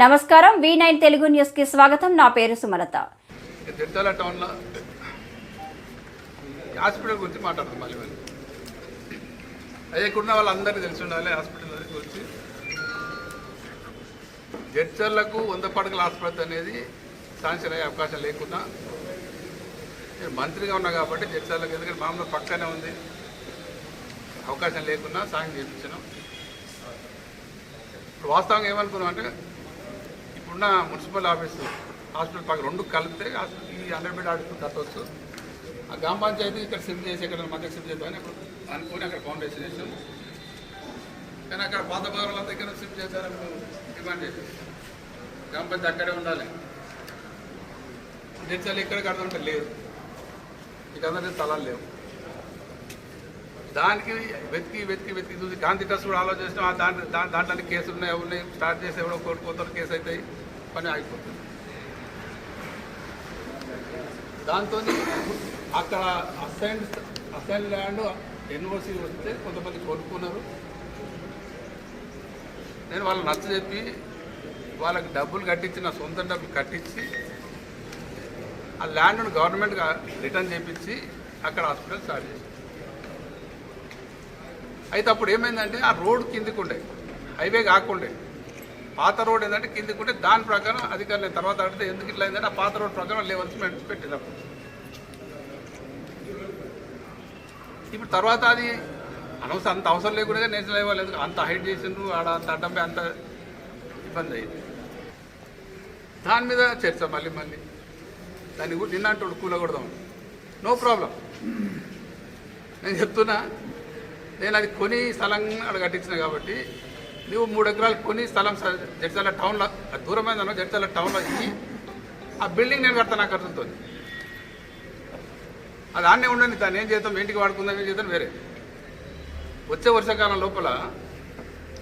నమస్కారం V9 Telugu news కి స్వాగతం. నా పేరు సుమలత. జడ్చర్ల టౌన్లో హాస్పిటల్ గురించి మాట్లాడుతాం. మళ్ళీ అదే ఇక్కడ వాళ్ళందరికీ తెలిసి ఉండాలి. హాస్పిటల్ గురించి జడ్చర్లకు 100 పడకల హాస్పిటల్ అనేది శాంక్షన్ అయ్యే అవకాశం లేకుండా నేను మంత్రిగా ఉన్నా కాబట్టి జడ్చర్లకు, ఎందుకంటే మామూలు పక్కనే ఉంది, అవకాశం లేకుండా శాంక్షన్ చేయించాను. ఇప్పుడు వాస్తవంగా ఏమనుకున్నాం అంటే ఇప్పుడున్న మున్సిపల్ ఆఫీసు హాస్పిటల్ పక్కన 2 కలిపితే ఈ 100 బెడ్ హాస్పిటల్ కట్టవచ్చు. ఆ గ్రామ పంచాయతీ ఇక్కడ షిఫ్ట్ చేసి ఇక్కడ మధ్య షిఫ్ట్ చేద్దామని అప్పుడు అనుకుని అక్కడ ఫౌండేషన్ చేసాం. కానీ అక్కడ పాత భవనాల దగ్గర షిఫ్ట్ చేశారని డిమాండ్ చేశాం. గ్రామ పంచాయతీ అక్కడే ఉండాలి. జడ్చర్లు ఇక్కడ కడతామంటే లేదు, ఇక అందరికీ స్థలాలు లేవు. దానికి వెతికి చూసి గాంధీ ట్రస్ట్ కూడా ఆలోచిస్తాం. దాంట్లో కేసులు ఉన్నాయి స్టార్ట్ చేసి ఎవడో కోర్టుకోతారు, కేసు అవుతాయి, పని ఆగిపోతుంది. దాంతో అక్కడ అసైన్ ల్యాండ్ ఎన్ఓసి వస్తే కొంతమంది కొనుక్కున్నారు. నేను వాళ్ళకి నచ్చ చెప్పి వాళ్ళకి డబ్బులు కట్టించి, నా సొంత డబ్బులు కట్టించి ఆ ల్యాండ్ను గవర్నమెంట్గా రిటర్న్ చేయించి అక్కడ హాస్పిటల్ స్టార్ట్ చేశాను. అయితే అప్పుడు ఏమైందంటే ఆ రోడ్ కిందికి ఉండే, హైవే కాకుండే, పాత రోడ్ ఏంటంటే కిందికి ఉంటే దాని ప్రకారం అధికారులు తర్వాత అడిగితే ఎందుకు ఇట్లా అయిందంటే ఆ పాత రోడ్ ప్రకారం లెవెల్స్ పెట్టినప్పుడు ఇప్పుడు తర్వాత అది అంత అవసరం లేకుండా నేషనల్ హైవే లేదు, అంత హైట్ చేసిండ్రు, ఆడ అంత అడ్డంపై అంత ఇబ్బంది అయింది. దాని మీద చర్చ మళ్ళీ దాన్ని కూడా నిన్నట్టు కూలకూడదాం. నో ప్రాబ్లం, నేను చెప్తున్నా. నేను అది కొని స్థలం అక్కడ కట్టించిన కాబట్టి నువ్వు 3 ఎకరాలు కొని స్థలం జడ్చర్ల టౌన్లో, దూరమైందన్నా జడ్చర్ల టౌన్లో ఇచ్చి ఆ బిల్డింగ్ నేను కడతాను. నాకు ఖర్చుతో అది ఆన్నే ఉండండి, దాన్ని ఏం చేద్దాం, ఇంటికి వాడుకుందాం, ఏం చేద్దాం వేరే. వచ్చే వర్షాకాలం లోపల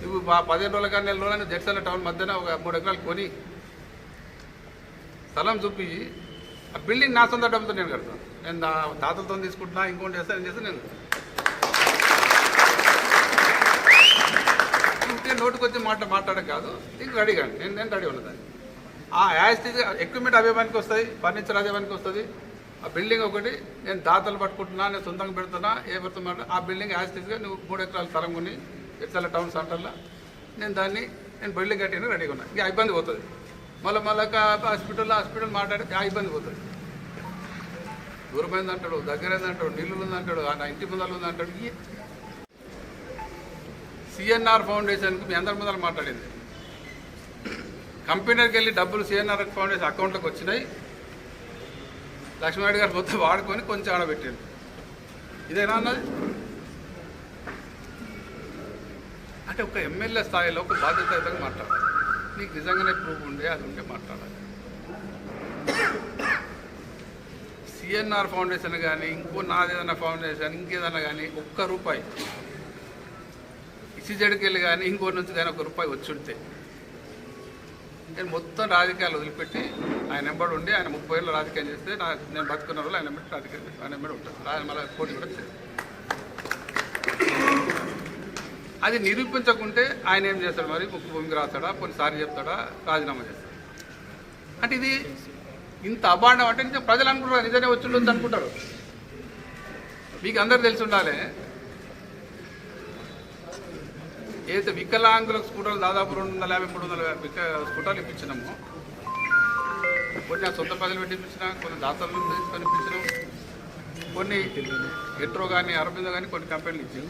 నువ్వు 15 రోజుల కానీ 4 రోజులు జడ్చర్ల టౌన్ మధ్యన ఒక 3 ఎకరాలు కొని స్థలం చూపి ఆ బిల్డింగ్ నా సొంత డబ్బుతో నేను కడతాను. నేను నా తాతలతో తీసుకుంటున్నా, ఇంకోటి చేస్తాను. నేను నోటుకు వచ్చి మాట్లాడడం కాదు, ఇంక రెడీ కానీ నేను రెడీ ఉన్నదాన్ని. ఆ యాస్టీజ్ ఎక్విప్మెంట్ అవే పనికి వస్తుంది, ఫర్నిచర్ అదే పనికి వస్తుంది. ఆ బిల్డింగ్ ఒకటి నేను దాతలు పట్టుకుంటున్నా, నేను సొంతంగా పెడుతున్నా, ఏ పెడుతున్నా ఆ బిల్డింగ్ యాస్టీజ్గా నువ్వు 3 ఎకరాల స్థలం కొని జడ్చర్ల టౌన్ సెంటర్లో నేను బిల్డింగ్ కట్టిన రెడీగా ఉన్నా. ఇంకా ఇబ్బంది పోతుంది, మళ్ళీ హాస్పిటల్ మాట్లాడితే ఆ ఇబ్బంది పోతుంది. దూరమైంది అంటాడు, దగ్గరైంది అంటాడు, నీళ్ళు ఉందంటాడు, నా ఇంటి ముందర ఉందంటాడు. సిఎన్ఆర్ ఫౌండేషన్కి మీ అందరి ముందర మాట్లాడింది. కంపెనీకి వెళ్ళి డబ్బులు సిఎన్ఆర్ ఫౌండేషన్ అకౌంట్లోకి వచ్చినాయి. లక్ష్మణరెడ్డి గారు మొత్తం వాడుకొని కొంచెం ఆడబెట్టింది. ఇదేనా అన్నది అంటే ఒక ఎమ్మెల్యే స్థాయిలో ఒక బాధ్యతగా మాట్లాడాలి. నీకు నిజంగానే ప్రూఫ్ ఉండే అది ఉంటే మాట్లాడాలి. సిఎన్ఆర్ ఫౌండేషన్ కానీ నాదేదన్నా ఫౌండేషన్ ఇంకేదన్నా కానీ ₹1 ఇసిజెడ్కి వెళ్ళి కానీ ఇంకోటి నుంచి కానీ ₹1 వచ్చి ఉంటే నేను మొత్తం రాజకీయాలు వదిలిపెట్టి ఆయన ఎంబడి ఉండి ఆయన 30 ఏళ్ళు రాజకీయం చేస్తే నేను బతుకున్న రోజులు ఆయన ఎంబడి రాజకీయం చేస్తే ఆయన ఎంబడి ఉంటుంది. ఆయన మళ్ళీ పోటీ కూడా చేస్తాను. అది నిరూపించకుంటే ఆయన ఏం చేస్తాడు, మరి ముక్కు భూమికి రాస్తాడా, కొన్నిసార్లు చెప్తాడా, రాజీనామా చేస్తాడు. అంటే ఇది ఇంత అభాండం అంటే నిజం ప్రజలు అనుకుంటారు, నిజమే వచ్చి ఉండొచ్చు అనుకుంటారు. మీకు అందరు తెలిసి ఉండాలి, ఏదైతే వికలాంగులకు స్కూటర్లు దాదాపు 250-300 స్కూటర్లు ఇప్పించినాము. కొన్ని సొంత ప్రజలు పెట్టించిన, కొన్ని దాతలు తీసుకొని ఇప్పించినాం, కొన్ని ఎట్రో కానీ అరబిందో కానీ కొన్ని కంపెనీలు ఇచ్చాం.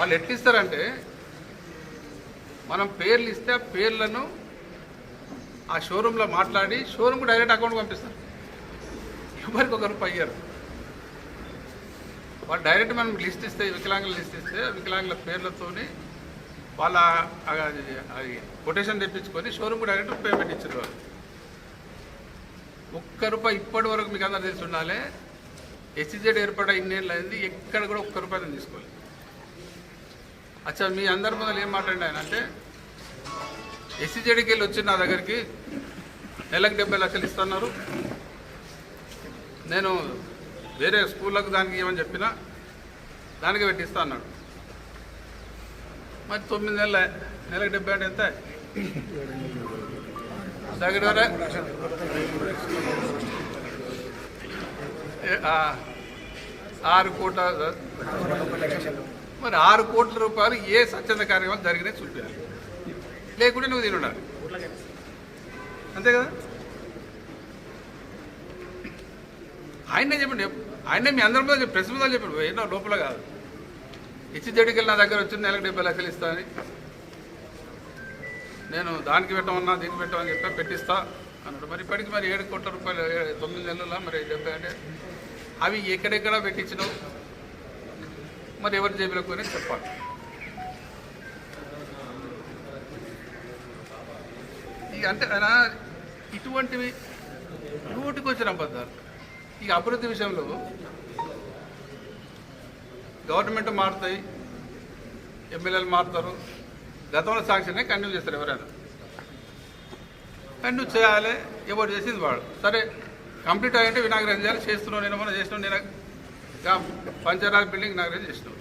వాళ్ళు ఎట్టిస్తారంటే మనం పేర్లు ఇస్తే ఆ పేర్లను ఆ షోరూంలో మాట్లాడి షోరూమ్కి డైరెక్ట్ అకౌంట్ పంపిస్తారు. ఎవరికి ₹1 అయ్యారు. వాళ్ళు డైరెక్ట్ మనం లిస్ట్ ఇస్తే, వికలాంగుల లిస్ట్ ఇస్తే వికలాంగుల పేర్లతోని వాళ్ళ అది కొటేషన్ తెప్పించుకొని షోరూమ్కి డైరెక్ట్ పేమెంట్ ఇచ్చారు. వాళ్ళు ₹1 ఇప్పటి వరకు మీకు అందరూ తెలిసి ఉండాలి. ఎస్సీజెడ్ ఏర్పడ ఇన్నేళ్ళు అయింది, ఎక్కడ కూడా ₹1 తీసుకోవాలి. అచ్చా మీ అందరి ముందు ఏం మాట్లాడి ఆయన అంటే ఎస్సీజెడ్కి వెళ్ళి వచ్చి నా దగ్గరికి నెలకు 70 లక్షలు ఇస్తున్నారు, నేను వేరే స్కూళ్ళకు దానికి ఏమని చెప్పినా దానికి పెట్టిస్తా అన్నాడు. మరి 9 నెలలు, నెలకు 70 అంటే ఎంత? దగ్గర 6 కోట్ల మరి 6 కోట్ల రూపాయలు ఏ స్వచ్ఛంద కార్యక్రమాలు జరిగినాయి చూపించాలి, లేకుంటే నువ్వు తిని ఉండాలి, అంతే కదా. ఆయనే చెప్పండి, ఆయనే మీ అందరి మీద ప్రెస్ మీద చెప్పండి, ఎన్నో లోపల కాదు. ఇచ్చి జడికెళ్ళి నా దగ్గర వచ్చింది నెలకు 70 లక్షలు ఇస్తానని, నేను దానికి పెట్టమన్నా దీనికి పెట్టమని చెప్పా, పెట్టిస్తా అన్నాడు. మరి ఇప్పటికి మరి 7 కోట్ల రూపాయలు 9 నెలల మరి 70 అంటే అవి ఎక్కడెక్కడ పెట్టించినావు, మరి ఎవరు జేబులకు చెప్పాలి. ఇక అంటే ఆయన ఇటువంటివి నోటికి వచ్చిన అబద్ధాలు. ఇక అభివృద్ధి విషయంలో గవర్నమెంట్ మారుతాయి, ఎమ్మెల్యేలు మారుతారు, గతంలో సాంక్షనే కంటిన్యూ చేస్తారు. ఎవరైనా కంటిన్యూ చేయాలి, ఎవరు చేసింది వాడు. సరే కంప్లీట్ అయ్యంటే వినాగ్రహం చేయాలి, చేస్తున్నావు, నేను ఏమన్నా చేసినావు, నేను పంచాయరాజ్ బిల్డింగ్ వినాగ్రహం చేసినావు,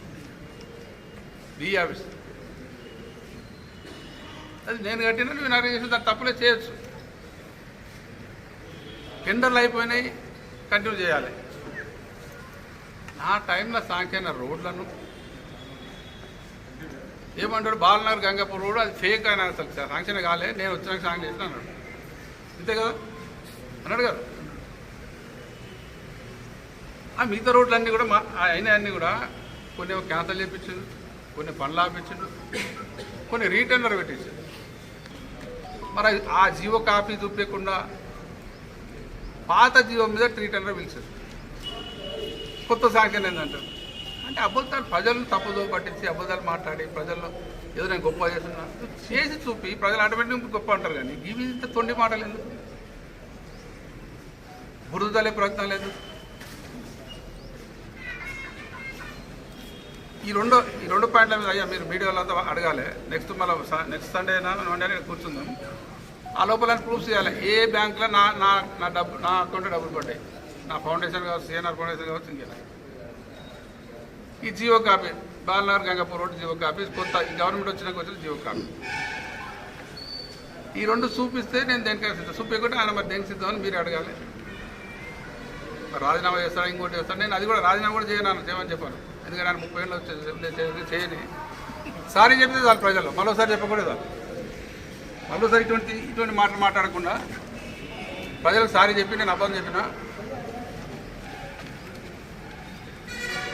బి ఆఫీస్ అది నేను కట్టినా వినాగ్రహం చేసిన దాన్ని తప్పులే చేయొచ్చు. టెండర్లు అయిపోయినాయి, కంటిన్యూ చేయాలి. నా టైంలో సాంఖ్యన రోడ్లను ఏమంటాడు, బాలనగర్ గంగాపూర్ రోడ్ అది ఫేక్ అయినా అసలు శాంక్షన్ కాలే, నేను వచ్చినాక శాంక్షన్ చేసిన అన్నాడు. అంతే కదా అన్నాడు కదా. ఆ మిగతా రోడ్లన్నీ కూడా అయినా అన్నీ కూడా కొన్ని క్యాన్సల్ చేయించిండు, కొన్ని పనులు ఆపించిండు, కొన్ని రీటెండర్ పెట్టించాడు. మరి ఆ జీవో కాపీ చూపించకుండా పాత జీవో మీద రీటెండర్ పిలిచారు. కొత్త సాంక్షన్ ఏంటంటారు అంటే అబద్ధాలు, ప్రజలను తప్పుదో పట్టించి అబద్ధాలు మాట్లాడి ప్రజల్లో ఏదో నేను గొప్ప చేస్తున్నా చేసి చూపి ప్రజలు ఆటోమేటిక్గా గొప్ప అంటారు. కానీ ఇవి ఇంత తొండి మాటలు ఎందుకు, బురదలే ప్రయత్నం లేదు. ఈ రెండు పాయింట్ల మీద అయ్యా మీరు మీడియాలో అంతా అడగాలి. నెక్స్ట్ నెక్స్ట్ సండే కూర్చుందాం. ఆ లోపల ప్రూఫ్ చేయాలి. ఏ బ్యాంకులో నా డబ్బు, నా అకౌంట్లో డబ్బులు పడ్డాయి, నా ఫౌండేషన్ కావచ్చు, సిఎన్ఆర్ ఫౌండేషన్ కావచ్చు, ఇంకేనా ఈ GO copy, Balanagar Gangapur road GO copy, కొత్త ఈ గవర్నమెంట్ వచ్చినాక వచ్చిన జియో కాపీ, ఈ రెండు చూపిస్తే నేను దేనికైనా సిద్ధం. చూపించకుంటే ఆయన మరి దేనికి సిద్ధమని మీరు అడగాలి. మరి రాజీనామా చేస్తాను, ఇంకోటి చేస్తాను. నేను అది కూడా రాజీనామా కూడా చేయమని చెప్పాను. ఎందుకంటే ఆయన 30 ఏళ్ళు వచ్చేది చేయని సారీ చెప్తే చాలు ప్రజలు, మరోసారి చెప్పకూడదు. మరోసారి ఇటువంటి మాటలు మాట్లాడకుండా ప్రజలకు సారీ చెప్పి నేను అబద్ధం చెప్పినా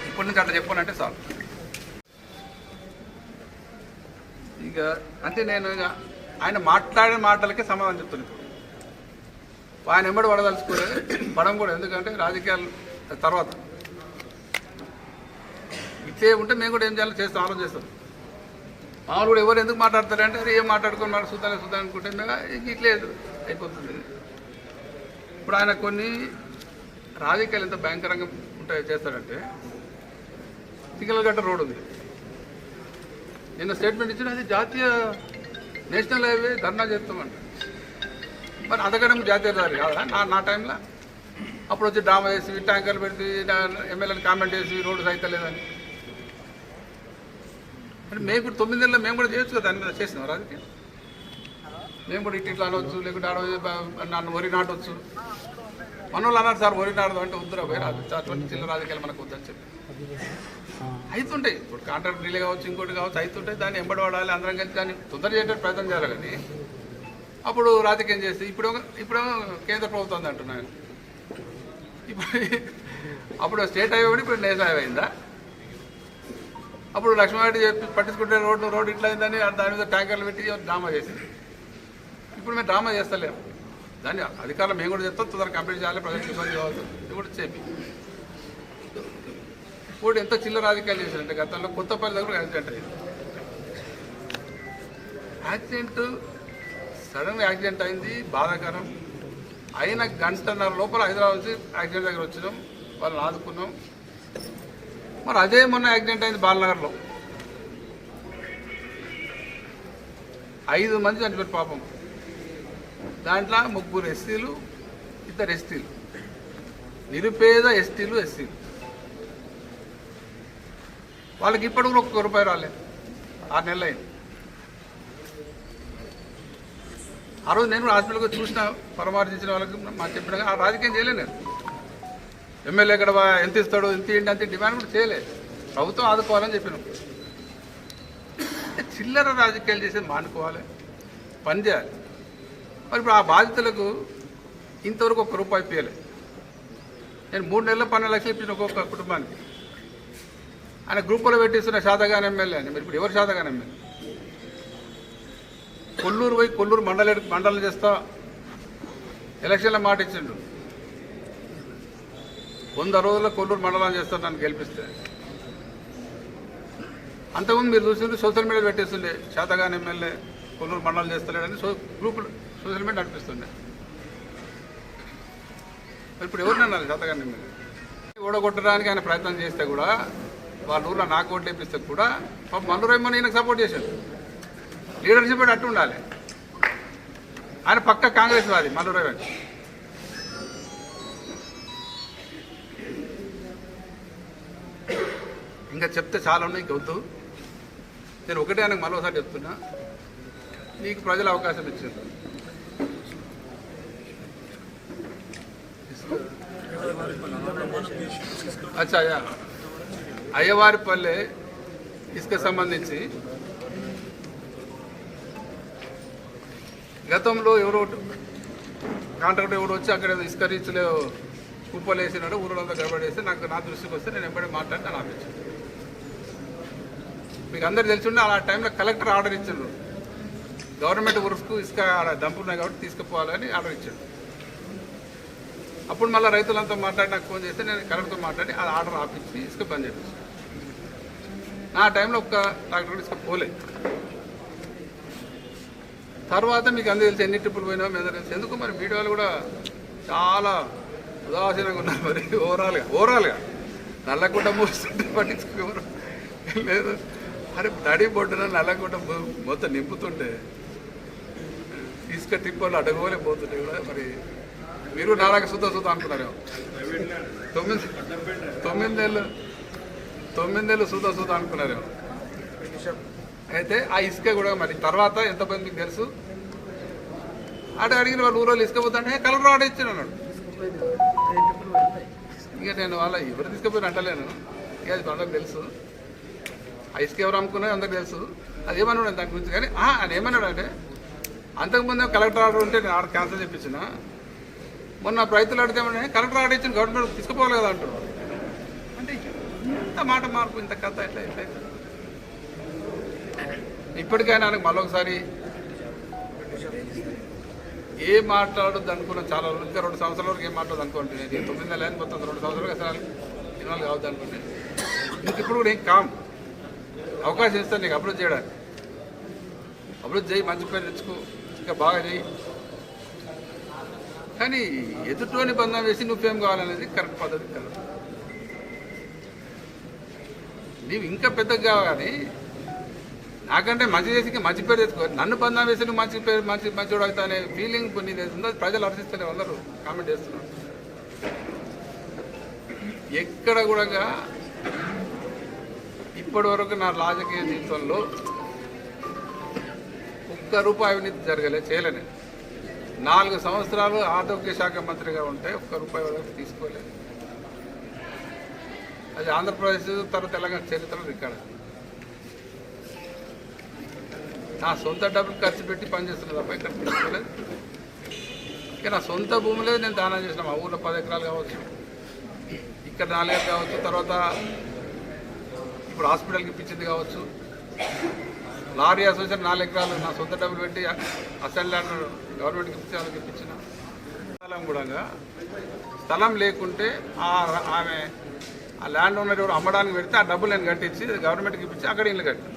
ఇప్పటి నుంచి అట్లా చెప్పానంటే చాలు. ఇక అంటే నేను ఇక ఆయన మాట్లాడిన మాటలకే సమాధానం చెప్తున్నాను. ఇప్పుడు ఆయన ఎంబడి పడదలుచుకోలేదు, పడం కూడా. ఎందుకంటే రాజకీయాలు తర్వాత ఇచ్చే ఉంటే మేము కూడా ఏం చేయాలో చేస్తాం, ఆలోచిస్తాం. మామూలు కూడా ఎవరు ఎందుకు మాట్లాడతారంటే అరే ఏం మాట్లాడుకొని మాట చూద్దాం అనుకుంటే ఇట్లేదు అయిపోతుంది. ఇప్పుడు ఆయన కొన్ని రాజకీయాలు ఎంత భయంకరంగా ఉంటాయి చేస్తాడంటే, తిగలగడ్డ రోడ్ ఉంది, నిన్న స్టేట్మెంట్ ఇచ్చిన అది జాతీయ నేషనల్ హైవే ధర్నా చేస్తామంట. మరి అంతకంటే జాతీయ దారి కాదా నా టైంలో? అప్పుడు వచ్చి డ్రామా చేసి ట్యాంకర్లు పెడితే ఎమ్మెల్యేలు కామెంట్ చేసి రోడ్డు సైతం లేదని. అంటే మేము కూడా 9 నెలల్లో మేము కూడా చేయొచ్చు కదా, దాని మీద చేసినాం రాజకీయం. మేము కూడా ఇట్లా అనవచ్చు, లేకుంటే నన్ను వరి నాటవచ్చు. మనోళ్ళు అన్నారు సార్ వరి నాడదు అంటే వద్దురా పోయి రాదు, అటువంటి చిన్న రాజకీయాలు మనకు వద్దని చెప్పి అవుతుంటాయి. ఇప్పుడు కాంట్రాక్ట్ రిలే కావచ్చు, ఇంకోటి కావచ్చు, అవుతుంటాయి. దాన్ని ఎంబడి వాడాలి, అందరం కలిసి దాన్ని తొందర చేయడానికి ప్రయత్నం చేయాలి. కానీ అప్పుడు రాజకీయం చేసి ఇప్పుడు కేంద్ర ప్రభుత్వం అంటున్నాను. అప్పుడు స్టేట్ హైవే కూడా ఇప్పుడు నేషనల్ హైవే అయిందా? అప్పుడు లక్ష్మణరెడ్డి చెప్పి పట్టించుకుంటే రోడ్డు ఇట్లా అయిందని దాని మీద ట్యాంకర్లు పెట్టి డ్రామా చేసింది. ఇప్పుడు మేము డ్రామా చేస్తలేము. దాన్ని అధికారులు మేము కూడా చెప్తాం, తొందరగా కంప్లీట్ చేయాలి, ప్రజలకు ఇబ్బంది కావచ్చు, ఇది కూడా చెప్పి. ఇప్పుడు ఎంత చిన్న రాజకీయాలు చేశారంటే గతంలో కొత్తపల్లి దగ్గర యాక్సిడెంట్ అయింది. సడన్గా యాక్సిడెంట్ అయింది, బాధాకరం. అయిన గంటన్నర లోపల హైదరాబాద్ నుంచి యాక్సిడెంట్ దగ్గర వచ్చినాం, వాళ్ళని ఆదుకున్నాం. మరి అదే మొన్న యాక్సిడెంట్ అయింది బాలనగర్లో, 5 మంది చనిపోయారు పాపం. దాంట్లో 3 ఎస్సీలు, 2 ఎస్టీలు, నిరుపేద ఎస్టీలు ఎస్సీలు. వాళ్ళకి ఇప్పటికి కూడా ₹1 రాలేదు, 6 నెలలు అయింది. ఆ రోజు నేను కూడా హాస్పిటల్కి చూసిన పరామర్శించిన వాళ్ళకి మాకు చెప్పిన ఆ రాజకీయం చేయలేదు నేను. ఎమ్మెల్యే ఇక్కడ ఎంత ఇస్తాడు ఎంత ఏంటి అంతే డిమాండ్ కూడా చేయలేదు. ప్రభుత్వం ఆదుకోవాలని చెప్పినాం. చిల్లర రాజకీయాలు చేసేది మానుకోవాలి, పని చేయాలి. మరి ఇప్పుడు ఆ బాధితులకు ఇంతవరకు ఒక్క రూపాయి ఇప్పించలే. నేను 3 నెలల్లో 12 లక్షలు ఇప్పించిన ఒక్కొక్క కుటుంబానికి. ఆయన గ్రూపులో పెట్టిస్తున్న శాతగాని ఎమ్మెల్యే అని. మరి ఇప్పుడు ఎవరు శాతగాని ఎమ్మెల్యే? కొల్లూరు పోయి కొల్లూరు మండలం చేస్తా ఎలక్షన్లో మాట ఇచ్చిండు. 100 రోజుల్లో కొల్లూరు మండలం చేస్తారు నన్ను గెలిపిస్తే. అంతకుముందు మీరు చూసింది సోషల్ మీడియా పెట్టేస్తుండే శాతగాని ఎమ్మెల్యే కొల్లూరు మండలం చేస్తలేడని గ్రూపులు సోషల్ మీడియా నడిపిస్తుండే. ఇప్పుడు ఎవరిని అన్నారు శాతగాని ఎమ్మెల్యే? ఓడగొట్టడానికి ఆయన ప్రయత్నం చేస్తే కూడా వాళ్ళ ఊళ్ళో నాకు ఓట్లు వేపిస్తే కూడా మల్లురేమో ఈయనకు సపోర్ట్ చేశాడు. లీడర్షిప్ అట్టు ఉండాలి. ఆయన పక్క కాంగ్రెస్ వాది మల్లురేమన్. ఇంకా చెప్తే చాలా ఉన్నాయి, ఇంకొద్దు. నేను ఒకటే ఆయనకు మరోసారి చెప్తున్నా, నీకు ప్రజలు అవకాశం ఇచ్చింది. అచ్చా అయ్యవారిపల్లె ఇసుక సంబంధించి గతంలో ఎవరో కాంట్రాక్టర్ ఎవరు వచ్చి అక్కడ ఇసుక రీచ్లో కుప్పలు వేసినాడు, ఊళ్ళంతా గడబడేస్తే నా దృష్టికి వస్తే నేను ఎంబడి మాట్లాడి నేను ఆపించాను. మీకు అందరు తెలిసి ఉండే ఆ టైంలో కలెక్టర్ ఆర్డర్ ఇచ్చిండ్రు. గవర్నమెంట్ వర్క్స్కు ఇసుక దంపున్నాయి కాబట్టి తీసుకుపోవాలని ఆర్డర్ ఇచ్చాడు. అప్పుడు మళ్ళీ రైతులంతా మాట్లాడి నాకు ఫోన్ చేస్తే నేను కలెక్టర్తో మాట్లాడి ఆ ఆర్డర్ ఆపించి ఇసుక బంద్ చేపించాను. నా టైంలో ఒక్క డాక్టర్ ఇసుక పోలే. తర్వాత మీకు అందరూ తెలిసి ఎన్ని ట్రిప్పులు పోయినా మీద తెలిసి. ఎందుకు మరి మీడియాలు కూడా చాలా ఉదాసీనంగా ఉన్నారు. మరి ఓవరాల్గా నల్లకుంట మోస్తుంటే పట్టించుకోరు లేదు. అరే నడి బొడ్డున నల్లకుంట మొత్తం నింపుతుంటే ఇసుక టిప్పర్లు అడగోలే పోతుంటే కూడా మరి మీరు నాలాగా సుత అనుకున్నారేమో. 9 నెలలు సుత అనుకున్నారేమో. అయితే ఆ ఇసుక కూడా మరి తర్వాత ఎంతమంది మీకు తెలుసు? అడిగిన వాళ్ళు ఊరోళ్ళు ఇసుక పోతుంటే కలర్ ఆర్డర్ ఇచ్చాను అన్నాడు. ఇక నేను వాళ్ళ ఎవరు తీసుకుపోయిన అంటలేను. ఇక అది అందరికి తెలుసు. ఆ ఇసుక ఎవరు అమ్ముకున్నారో అందరికి తెలుసు. అది ఏమన్నాడు దాని గురించి. కానీ ఆయన ఏమన్నాడు అంటే, అంతకుముందే కలెక్టర్ ఆర్డర్ ఉంటే నేను ఆర్డర్ క్యాన్సిల్ చేయించిన. మొన్న రైతులు అడితేమని కలెక్టర్ ఆర్డర్ ఇచ్చిన గవర్నమెంట్ తీసుకుపోవాలి కదా అంటారు. అంటే ఇంత మాట మార్పు, ఇంత కథ ఎట్లయితే ఇప్పటికైనా ఆయనకు మరొకసారి ఏం మాట్లాడొద్దు అనుకున్నా. చాలా రోజులు ఇంకా 2 సంవత్సరాల వరకు ఏం మాట్లాడదు అనుకోండి. నేను 9 నెలలు అయిన మొత్తం 2 సంవత్సరాలు అసలు ఇన్వాల్వ్ కావద్దు అనుకుంటే నీకు ఇప్పుడు కూడా ఏం అవకాశం ఇస్తాను నీకు అభివృద్ధి చేయడానికి. అభివృద్ధి చేయి, మంచి పేరు తెచ్చుకో, ఇంకా బాగా చేయి. కానీ ఎదుటోని బంధం వేసి నువ్వేం కావాలనేది కరెక్ట్ పద్ధతి కాదు. నీవు ఇంకా పెద్దగా కావాలి. నాకంటే మంచి చేసి మంచి పేరు తెచ్చుకో. నన్ను బంధం వేసి నువ్వు మంచి పేరు మంచివాడు అవుతా అనే ఫీలింగ్ కొన్ని తెస్తుందో ప్రజలు అర్థిస్తలేరు. అందరూ కామెంట్ చేస్తున్నారు. ఎక్కడ కూడా ఇప్పటి వరకు నా రాజకీయ జీవితంలో ఒక్క రూపాయి అవినీతి చేయలేను. 4 సంవత్సరాలు ఆరోగ్య శాఖ మంత్రిగా ఉంటే ఒక్క రూపాయి వరకు తీసుకోలేదు. అది ఆంధ్రప్రదేశ్ తర్వాత తెలంగాణ చరిత్రలో రికార్డు. నా సొంత డబ్బులు ఖర్చు పెట్టి పనిచేస్తున్నా తప్ప ఇక్కడ తీసుకోలేదు. ఇక నా సొంత భూములే నేను దానం చేసిన. మా ఊళ్ళో 10 ఎకరాలు కావచ్చు, ఇక్కడ 4 ఎకరాలు కావచ్చు, తర్వాత ఇప్పుడు హాస్పిటల్కి ఇప్పించింది కావచ్చు. లారీ అసోసియేషన్ 4 ఎకరాలు నా సొంత డబ్బులు పెట్టి అసెంబ్లీ ల్యాండ్ గవర్నమెంట్కి ఇప్పించి వాళ్ళకి ఇప్పించిన. స్థలం కూడా స్థలం లేకుంటే ఆమె ఆ ల్యాండ్ ఓనర్ ఎవరు అమ్మడానికి పెడితే ఆ డబ్బులు నేను కట్టించి గవర్నమెంట్కి ఇప్పించి అక్కడ ఇల్లు కట్టి,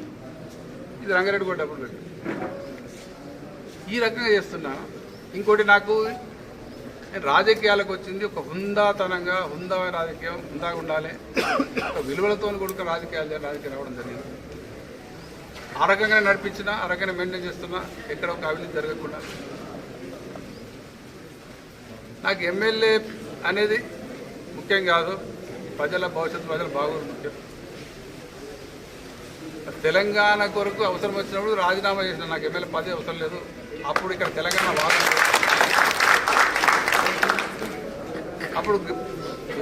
ఇది రంగారెడ్డి కూడా డబ్బులు కట్టి ఈ రకంగా చేస్తున్నా. ఇంకోటి నేను రాజకీయాలకు వచ్చింది ఒక హుందామైన రాజకీయం, హుందాగా ఉండాలి, ఒక విలువలతో కూడా రాజకీయం రావడం జరిగింది. ఆ రకంగా నడిపించినా, ఆ రకంగా మెయింటైన్ చేస్తున్నా, ఎక్కడ ఒక అవినీతి జరగకుండా. నాకు ఎమ్మెల్యే అనేది ముఖ్యం కాదు, ప్రజల భవిష్యత్తు, ప్రజల బాగోదు ముఖ్యం. తెలంగాణ కొరకు అవసరం వచ్చినప్పుడు రాజీనామా చేసిన. నాకు ఎమ్మెల్యే పదవి అవసరం లేదు. అప్పుడు ఇక్కడ తెలంగాణ వాదన, అప్పుడు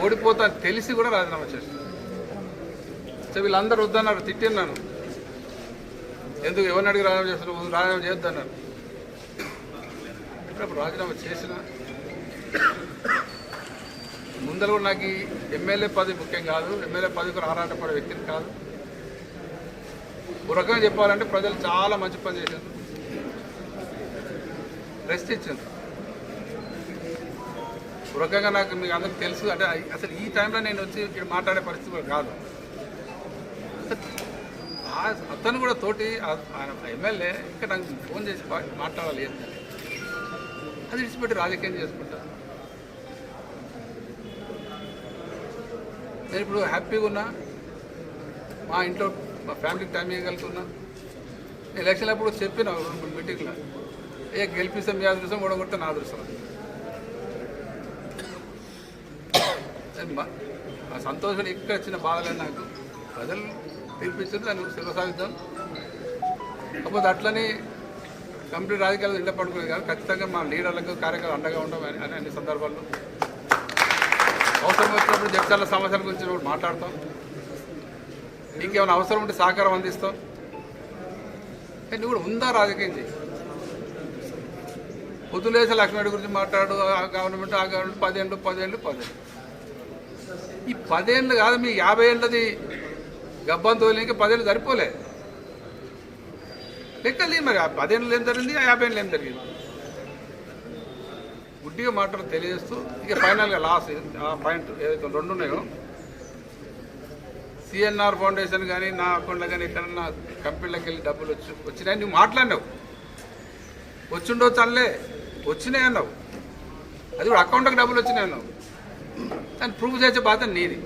ఓడిపోతా తెలిసి కూడా రాజీనామా చేశాను. సో వీళ్ళందరూ వద్దన్నారు, తిట్టిన్నాను. ఎందుకు ఎవరిని అడిగి రాజీనామా చేస్తారు, రాజీనామా చేయొద్దన్నారు. అప్పుడు రాజీనామా చేసిన ముందర కూడా నాకు ఎమ్మెల్యే పదవి ముఖ్యం కాదు, ఎమ్మెల్యే పదవి కూడా ఆరాటపడే వ్యక్తిని కాదు. ఒక రకంగా చెప్పాలంటే ప్రజలు చాలా మంచి పని చేశారు, రెస్ట్ ఇచ్చారు. ఒక రకంగా నాకు మీకు అందరికి తెలుసు, అంటే అసలు ఈ టైంలో నేను వచ్చి ఇక్కడ మాట్లాడే పరిస్థితి కూడా కాదు. అతను కూడా తోటి ఆయన ఎమ్మెల్యే ఇంకా నాకు ఫోన్ చేసి మాట్లాడాలి ఏంటంటే అది విడిచిపెట్టి రాజకీయం చేసుకుంటా. నేను ఇప్పుడు హ్యాపీగా ఉన్నా, మా ఇంట్లో మా ఫ్యామిలీకి టైం ఇవ్వగలుగుతున్నా. ఎలక్షన్ అప్పుడు చెప్పిన మీటింగ్లో, గెలిపిస్తాం మీ అదృష్టం, ఓడగొడితే నా అదృష్టం. ఆ సంతోషం ఇక్కడ చిన్న బాధలేదు నాకు. ప్రజలు తీర్పిచ్చారు, దాన్ని శిరసాగిద్దాం. కాకపోతే అట్లని కంప్లీట్ రాజకీయాలు ఇంట పడుకునేది కాదు. ఖచ్చితంగా మా లీడర్లకు కార్యకర్తలు అండగా ఉండడం అని అన్ని సందర్భాల్లో అవసరం వచ్చినప్పుడు జడ్చాల సమస్యల గురించి మాట్లాడతాం. నీకేమైనా అవసరం ఉంటే సహకారం అందిస్తాం. నువ్వు కూడా ఉందా రాజకీయం చేయి. పొద్దులేసే లక్ష్మణుడి గురించి మాట్లాడు, ఆ గవర్నమెంట్ 10 ఏళ్ళు. ఈ 10 ఏళ్ళు కాదు, మీ 50 ఏళ్ళది గబ్బంతో 10 ఏళ్ళు సరిపోలే. లెక్కలే మరి 10 ఏళ్ళు ఏం జరిగింది, 50 ఏళ్ళు ఏం జరిగింది. గుడ్డిగా మాటలు తెలియజేస్తూ ఇక ఫైనల్గా లాస్ట్ ఆ పాయింట్ ఏదైతే 2 ఉన్నాయో, సిఎన్ఆర్ ఫౌండేషన్ కానీ నా అకౌంట్లో కానీ ఎక్కడన్నా కంపెనీలకు వెళ్ళి డబ్బులు వచ్చినాయి నువ్వు మాట్లాడినావు. వచ్చిండొచ్చు అనలే, వచ్చినాయి అన్నావు. అది కూడా అకౌంట్కి డబ్బులు వచ్చినాయి అన్నావు. దాన్ని ప్రూవ్ చేసే బాధ్యత నీది.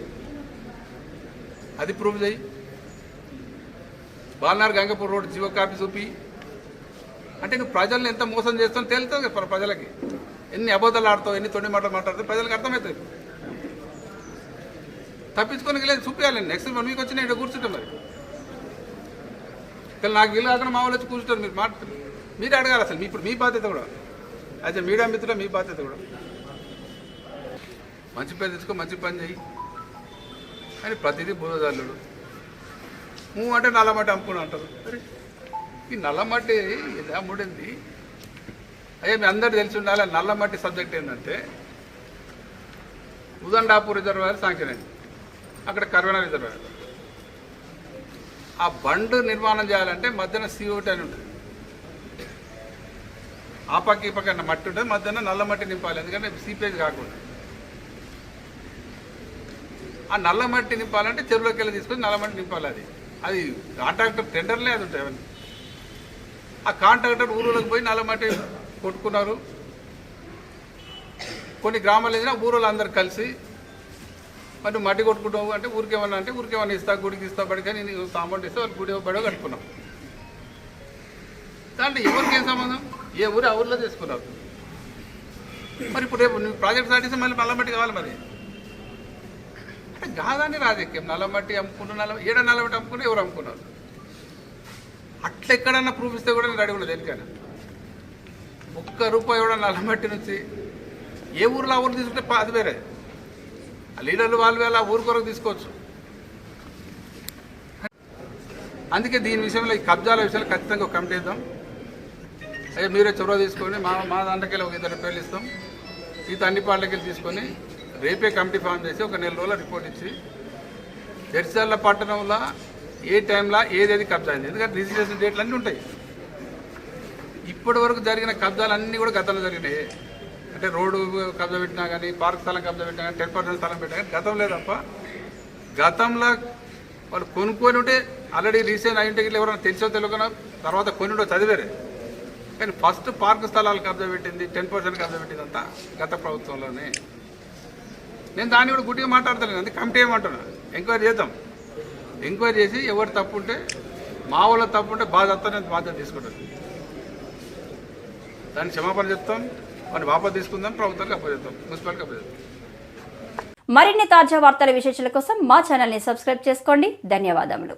అది ప్రూవ్ చేయి. బాలనార్ గంగపూర్ రోడ్ జియో కాపీ చూపి. అంటే నువ్వు ప్రజల్ని ఎంత మోసం చేస్తావు తేలుతావు కదా ప్రజలకి. ఎన్ని అబద్ధాలు ఆడతావు, ఎన్ని తొండి మాటలు మాట్లాడుతావు ప్రజలకు అర్థమవుతుంది. తప్పించుకొని లేదు చూపించాలి. నెక్స్ట్ 1 వీక్ వచ్చి నేను ఇక్కడ కూర్చుంటాం. మరి ఇక్కడ నాకు వీలు కాకుండా మా వాళ్ళు వచ్చి కూర్చుంటారు. మీరు మీరే అడగాలి అసలు. ఇప్పుడు మీ బాధ్యత కూడా, అయితే మీడియా మిత్రులు మీ బాధ్యత కూడా. మంచి పేరు తెచ్చుకో, మంచి పని చేయి. కానీ ప్రతిదీ బురదల్లుడు. నువ్వు అంటే నల్లమట్టి అమ్ముకుని అంటారు. అరే ఈ నల్లమట్టి ఇది అమ్ముడింది. అయ్యా మీ అందరు తెలిసి ఉండాలి. నల్లమట్టి సబ్జెక్ట్ ఏంటంటే ఉదండాపూర్ రిజర్వాయర్ శాంక్షన్ అయింది, అక్కడ కర్వెన రిజర్వాయర్. ఆ బండ్ నిర్మాణం చేయాలంటే మధ్యన CO2 అని ఉంటుంది. ఆ పక్క ఈ పక్క మట్టి ఉంటుంది, మధ్యన నల్ల మట్టి నింపాలి. ఎందుకంటే సీపేజ్ కాకుండా ఆ నల్ల మట్టి నింపాలంటే చెరువులోకి వెళ్ళి తీసుకొని నల్ల మట్టి నింపాలి. అది కాంట్రాక్టర్ టెండర్లే అది ఉంటాయి అవన్నీ. ఆ కాంట్రాక్టర్ ఊళ్ళోకి పోయి నల్ల మట్టి కొట్టుకున్నారు. కొన్ని గ్రామాలు ఏదైనా ఊళ్ళో అందరు కలిసి మరి నువ్వు మట్టి కొట్టుకుంటావు అంటే ఊరికేమన్నా ఇస్తా, గుడికి ఇస్తా, బడికి నేను అమౌంట్ ఇస్తే వాళ్ళు గుడి బడో కట్టుకున్నాం. దాంట్లో ఎవరికి ఏం సంబంధం? ఏ ఊరు ఆ ఊరిలో తీసుకున్నావు. మరి ఇప్పుడు రేపు నువ్వు ప్రాజెక్ట్ సాధిస్తే మళ్ళీ నల్లమట్టి కావాలి. మరి అంటే కాదని రాజకీయం. నల్లమట్టి అమ్ముకున్నా, నల్లమట్టి అమ్ముకున్నా ఎవరు అమ్ముకున్నారు. అట్లా ఎక్కడన్నా ప్రూఫ్ ఇస్తే కూడా నేను రెడీ ఉన్నది. ఎందుకైనా ₹1 కూడా నల్లమట్టి నుంచి ఏ ఊరిలో ఆ ఊరు తీసుకుంటే అది వేరే. ఆ లీడర్లు వాళ్ళు ఆ ఊరి కొరకు తీసుకోవచ్చు. అందుకే దీని విషయంలో ఈ కబ్జాల విషయంలో ఖచ్చితంగా ఒక కమిటీ ఇద్దాం. అయ్యా మీరే చొరవ తీసుకొని మా దాంట్లోకి ఒక 2 పేర్లు ఇస్తాం. ఈ అన్ని పార్టీలకి వెళ్ళి తీసుకొని రేపే కమిటీ ఫామ్ చేసి ఒక 4 రోజుల రిపోర్ట్ ఇచ్చి జడ్చర్ల పట్టణంలో ఏ టైంలో ఏదేది కబ్జా అయింది. ఎందుకంటే రిజిస్ట్రేషన్ డేట్లు అన్నీ ఉంటాయి. ఇప్పటి వరకు జరిగిన కబ్జాలు అన్నీ కూడా గతంలో జరిగినాయి. అంటే రోడ్డు కబ్జా పెట్టినా కానీ, పార్క్ స్థలం కబ్జా పెట్టినా కానీ, 10% స్థలం పెట్టినా కానీ గతంలో తప్ప. గతంలో వాళ్ళు కొనుక్కొని ఉంటే ఆల్రెడీ రీసెంట్ అయింటికి ఎవరైనా తెలిసో తెలియకుండా తర్వాత కొని ఉంటో చదివేరే. కానీ ఫస్ట్ పార్క్ స్థలాలు కబ్జా పెట్టింది, 10% కబ్జా పెట్టింది అంతా గత ప్రభుత్వంలోనే. నేను దాన్ని కూడా గుడ్డిగా మాట్లాడతాను. అందుకే కమిటీ ఏమంటున్నా, ఎంక్వైరీ చేద్దాం. ఎంక్వైరీ చేసి ఎవరు తప్పు ఉంటే, మా వాళ్ళ తప్పు ఉంటే నేను బాధ్యత తీసుకుంటాను. దాన్ని క్షమాపణ చెప్తాం, వాడిని వాపసు తీసుకుందాం, ప్రభుత్వానికి అప్పచెప్తాం, మున్సిపాలిటీకి అప్పచెప్తాం. మరిన్ని తాజా వార్తల విశేషాల కోసం మా ఛానల్ని సబ్స్క్రైబ్ చేసుకోండి. ధన్యవాదములు.